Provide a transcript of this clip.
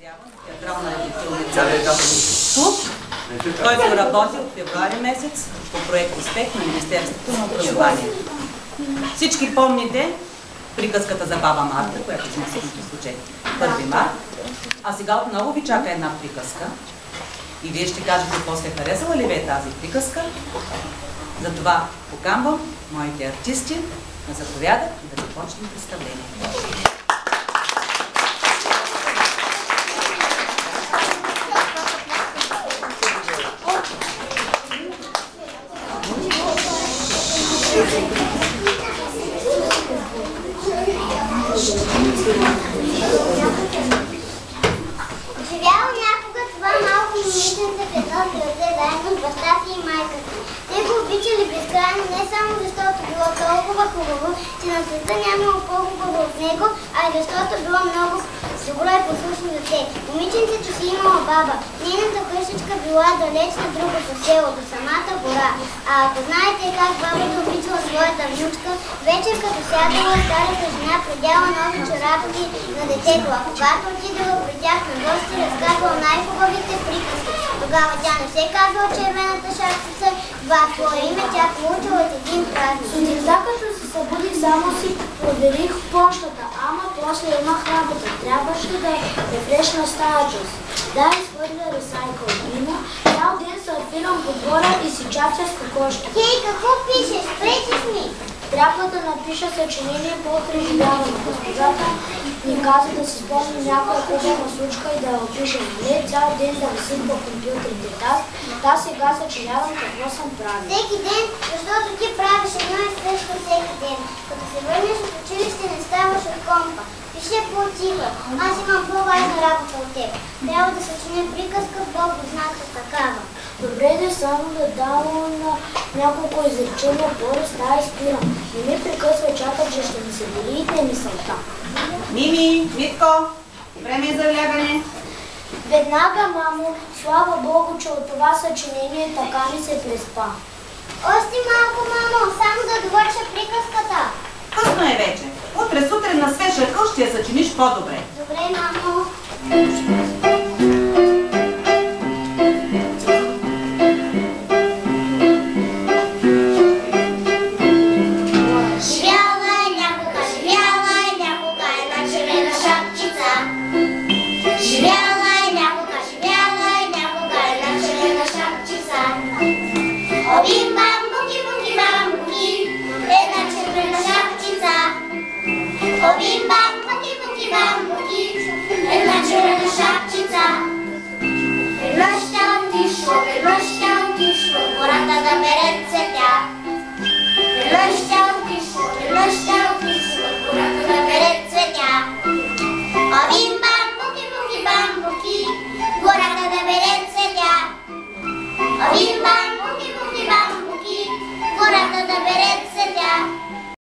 появява на театрална репетиция клуб, който работи от февруари месец по проект Успех на Министерството на образованието. Всички помните приказката за баба Марта, която сме всички случаи 1 март. А сега отново ви чака една приказка. И вие ще кажете после харесала ли ви е тази приказка. Затова поканвам моите артисти да заповядат и да започнем представлението. Живяло някога това малко момиченце в едно граде заедно с баща си и майка си. Те го обичали безкрайно не само защото било толкова хубаво, че на света нямало по-хубаво от него, а и защото било много добро и послушно дете. Момиченцето си имала баба. Нейната къщичка била далеч на другото село, до самата гора. А ако знаете как бабата обичала своята внучка, вечер като сядала, старата жена предяла нови чорапки на детето, а когато отидала при тях на гости, разказвала най-хубавите приказки. Тогава тя не се казвала червената шапчица, това твое име тя получила от един празник. Сутринта като се събудих, само си проверих почтата, ама после имах работа. Трябваше да рефрешна стаята си. Да изхвърля ресайкъл вино, цял ден сърфирам по двора и си чатя с кокошки. Хей, какво пишеш? Пречиш ми! Трябва да напиша съчинение по преживяване. Госпожата ни каза да си спомни някоя хубава случка и да я опишем. Не цял ден да висим по компютрите. Та сега съчинявам какво съм правил. Всеки ден, защото ти правиш едно и също всеки ден. Като се върнеш от училище, не ставаш от компа. Пише по-тихо. Аз имам по-важна работа от теб. Трябва да съчиня приказка, Бог го знака такава. Добре да само да давам на няколко изречения, по-реста и спирам. Не ми прекъсва, чакат, че ще ми се велиите мисълта. Мими, Митко, време е за влягане. Веднага, мамо, слава Богу, че от това съчинение така ми се преспа. Още малко, мамо, само да довърша приказката. Късно е вече. Утре сутрин на свеж акъл ще я съчиниш по-добре. Добре, мамо. Веднъж тя отишла, пората да бере